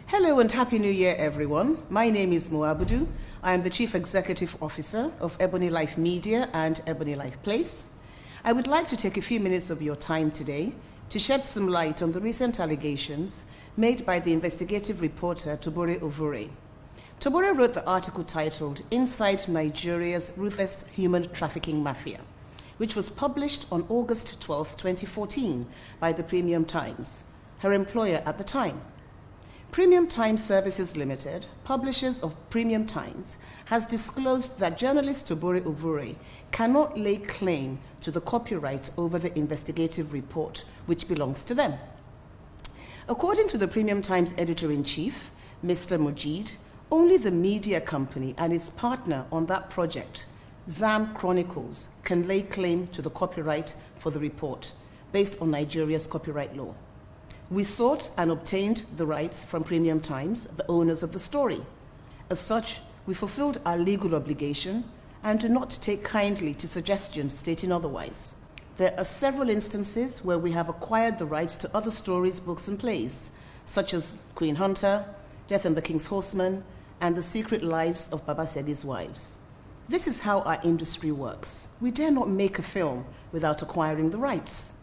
Hello and Happy New Year, everyone. My name is Abudu. I am the Chief Executive Officer of EbonyLife Media and EbonyLife Place. I would like to take a few minutes of your time today to shed some light on the recent allegations made by the investigative reporter Tobore Ovuorie. Tobore wrote the article titled Inside Nigeria's Ruthless Human Trafficking Mafia, which was published on August 12, 2014 by the Premium Times, her employer at the time. Premium Times Services Limited, publishers of Premium Times, has disclosed that journalist Tobore Ovuorie cannot lay claim to the copyright over the investigative report, which belongs to them. According to the Premium Times editor-in-chief, Mr. Mujid, only the media company and its partner on that project, ZAM Chronicles, can lay claim to the copyright for the report based on Nigeria's copyright law. We sought and obtained the rights from Premium Times, the owners of the story. As such, we fulfilled our legal obligation and do not take kindly to suggestions stating otherwise. There are several instances where we have acquired the rights to other stories, books, and plays, such as Queen Hunter, Death and the King's Horseman, and The Secret Lives of Baba Sebi's Wives. This is how our industry works. We dare not make a film without acquiring the rights.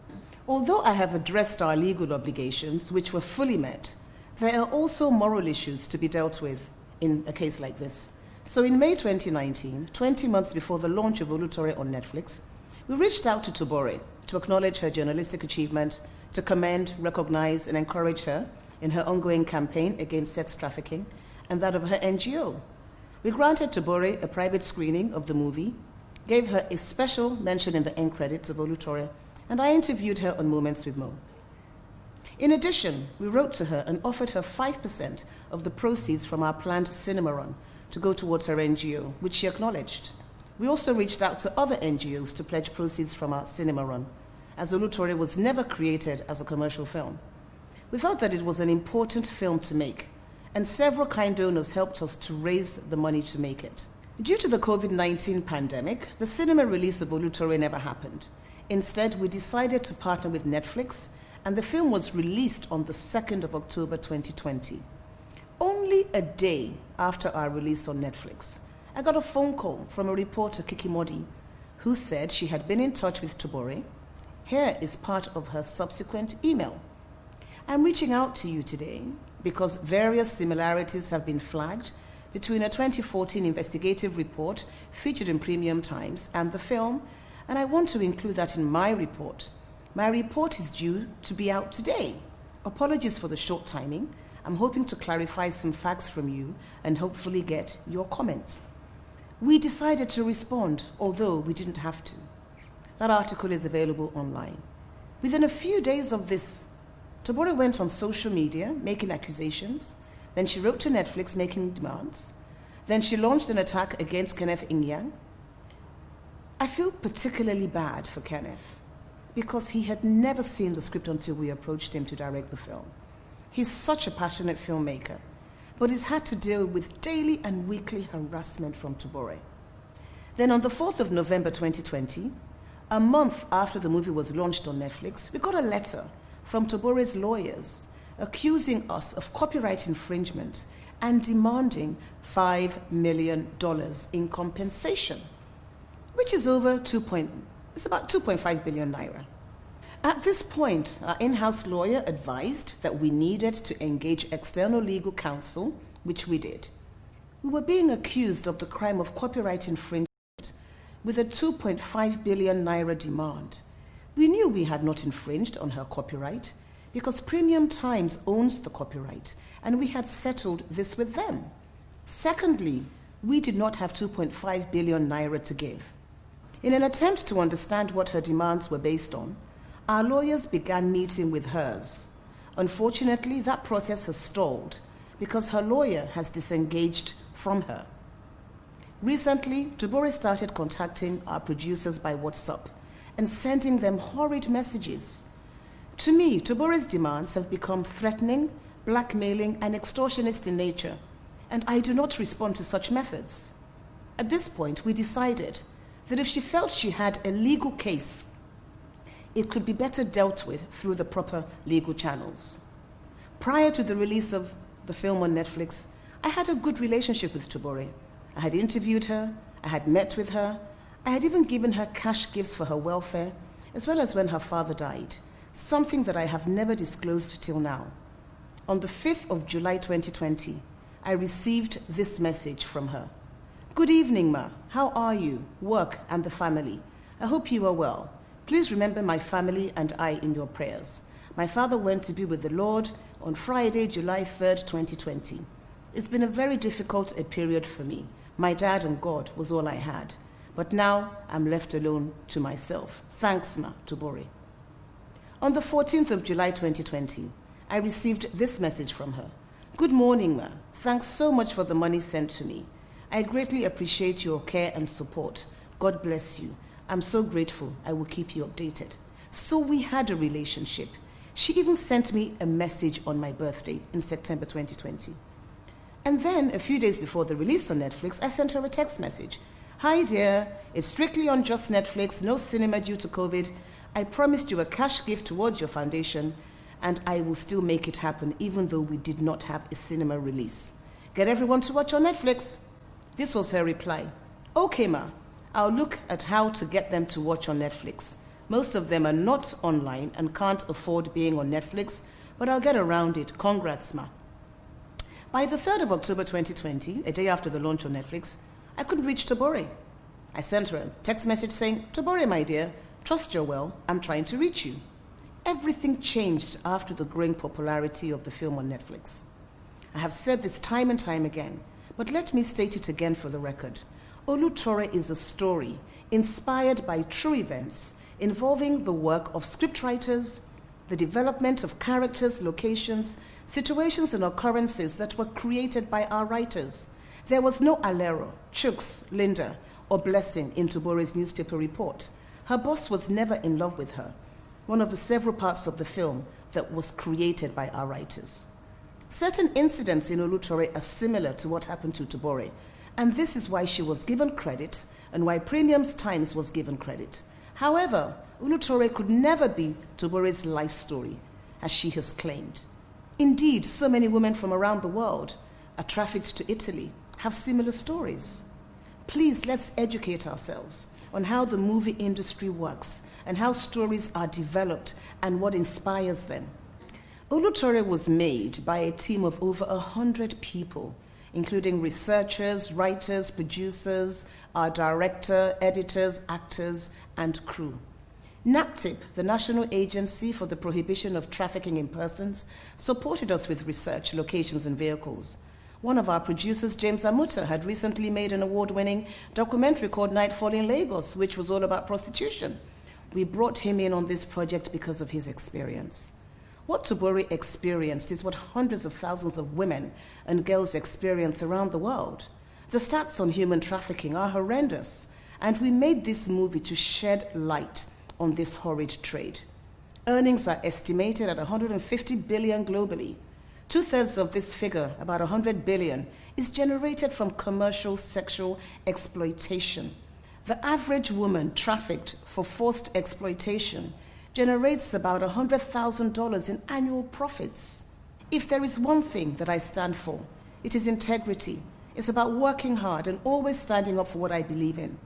Although I have addressed our legal obligations, which were fully met, there are also moral issues to be dealt with in a case like this. So in May 2019, 20 months before the launch of Oloture on Netflix, we reached out to Tobore to acknowledge her journalistic achievement, to commend, recognize, and encourage her in her ongoing campaign against sex trafficking and that of her NGO. We granted Tobore a private screening of the movie, gave her a special mention in the end credits of Oloture, and I interviewed her on Moments with Mo. In addition, we wrote to her and offered her 5% of the proceeds from our planned cinema run to go towards her NGO, which she acknowledged. We also reached out to other NGOs to pledge proceeds from our cinema run, as Oloture was never created as a commercial film. We felt that it was an important film to make, and several kind donors helped us to raise the money to make it. Due to the COVID-19 pandemic, the cinema release of Oloture never happened. Instead, we decided to partner with Netflix, and the film was released on the 2nd of October 2020. Only a day after our release on Netflix, I got a phone call from a reporter, Kiki Modi, who said she had been in touch with Tobore. Here is part of her subsequent email. I'm reaching out to you today because various similarities have been flagged between a 2014 investigative report featured in Premium Times and the film, and I want to include that in my report. My report is due to be out today. Apologies for the short timing. I'm hoping to clarify some facts from you and hopefully get your comments. We decided to respond, although we didn't have to. That article is available online. Within a few days of this, Tobore went on social media making accusations. Then she wrote to Netflix making demands. Then she launched an attack against Kenneth Inyang. I feel particularly bad for Kenneth because he had never seen the script until we approached him to direct the film. He's such a passionate filmmaker, but he's had to deal with daily and weekly harassment from Tobore. Then on the 4th of November 2020, a month after the movie was launched on Netflix, we got a letter from Tobore's lawyers accusing us of copyright infringement and demanding $5 million in compensation, which is about 2.5 billion naira. At this point, our in-house lawyer advised that we needed to engage external legal counsel, which we did. We were being accused of the crime of copyright infringement with a 2.5 billion naira demand. We knew we had not infringed on her copyright because Premium Times owns the copyright, and we had settled this with them. Secondly, we did not have 2.5 billion naira to give. In an attempt to understand what her demands were based on, our lawyers began meeting with hers. Unfortunately, that process has stalled because her lawyer has disengaged from her. Recently, Tobore started contacting our producers by WhatsApp and sending them horrid messages. To me, Tobore's demands have become threatening, blackmailing, and extortionist in nature, and I do not respond to such methods. At this point, we decided that if she felt she had a legal case, it could be better dealt with through the proper legal channels. Prior to the release of the film on Netflix, I had a good relationship with Tobore. I had interviewed her, I had met with her, I had even given her cash gifts for her welfare, as well as when her father died, something that I have never disclosed till now. On the 5th of July 2020, I received this message from her. Good evening, Ma. How are you, work, and the family? I hope you are well. Please remember my family and I in your prayers. My father went to be with the Lord on Friday, July 3rd, 2020. It's been a very difficult period for me. My dad and God was all I had. But now I'm left alone to myself. Thanks, Ma, Tobore. On the 14th of July 2020, I received this message from her. Good morning, Ma. Thanks so much for the money sent to me. I greatly appreciate your care and support. God bless you. I'm so grateful. I will keep you updated. So we had a relationship. She even sent me a message on my birthday in September 2020. And then, a few days before the release on Netflix, I sent her a text message. Hi dear, it's strictly on just Netflix, no cinema due to COVID. I promised you a cash gift towards your foundation, and I will still make it happen even though we did not have a cinema release. Get everyone to watch on Netflix. This was her reply. Okay, Ma, I'll look at how to get them to watch on Netflix. Most of them are not online and can't afford being on Netflix, but I'll get around it. Congrats, Ma. By the 3rd of October 2020, a day after the launch on Netflix, I couldn't reach Tobore. I sent her a text message saying, Tobore, my dear, trust you're well. I'm trying to reach you. Everything changed after the growing popularity of the film on Netflix. I have said this time and time again, but let me state it again for the record. Oloture is a story inspired by true events involving the work of scriptwriters, the development of characters, locations, situations and occurrences that were created by our writers. There was no Alero, Chooks, Linda, or Blessing in Tobore's newspaper report. Her boss was never in love with her, one of the several parts of the film that was created by our writers. Certain incidents in Oloture are similar to what happened to Tobore, and this is why she was given credit and why Premium's Times was given credit. However, Oloture could never be Tobore's life story, as she has claimed. Indeed, so many women from around the world are trafficked to Italy, have similar stories. Please, let's educate ourselves on how the movie industry works and how stories are developed and what inspires them. Oloture was made by a team of over 100 people, including researchers, writers, producers, our director, editors, actors, and crew. NAPTIP, the National Agency for the Prohibition of Trafficking in Persons, supported us with research, locations, and vehicles. One of our producers, James Amuta, had recently made an award-winning documentary called Nightfall in Lagos, which was all about prostitution. We brought him in on this project because of his experience. What Tobore experienced is what hundreds of thousands of women and girls experience around the world. The stats on human trafficking are horrendous, and we made this movie to shed light on this horrid trade. Earnings are estimated at 150 billion globally. 2/3 of this figure, about 100 billion, is generated from commercial sexual exploitation. The average woman trafficked for forced exploitation generates about $100,000 in annual profits. If there is one thing that I stand for, it is integrity. It's about working hard and always standing up for what I believe in.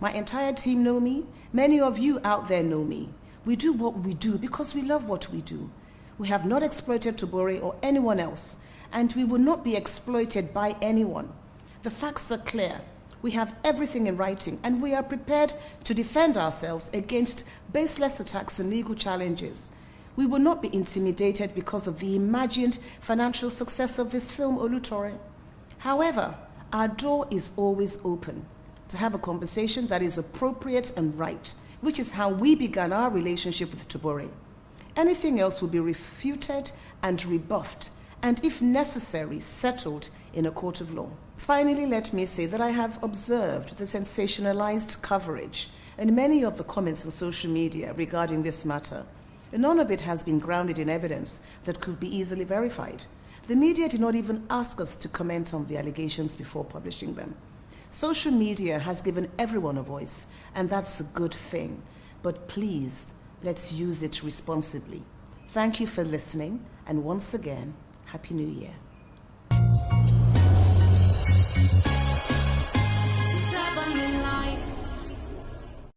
My entire team know me. Many of you out there know me. We do what we do because we love what we do. We have not exploited Tobore or anyone else, and we will not be exploited by anyone. The facts are clear. We have everything in writing, and we are prepared to defend ourselves against baseless attacks and legal challenges. We will not be intimidated because of the imagined financial success of this film, Oloture. However, our door is always open to have a conversation that is appropriate and right, which is how we began our relationship with Tobore. Anything else will be refuted and rebuffed, and if necessary, settled in a court of law. Finally, let me say that I have observed the sensationalized coverage and many of the comments on social media regarding this matter. None of it has been grounded in evidence that could be easily verified. The media did not even ask us to comment on the allegations before publishing them. Social media has given everyone a voice, and that's a good thing. But please, let's use it responsibly. Thank you for listening, and once again, Happy New Year. Media.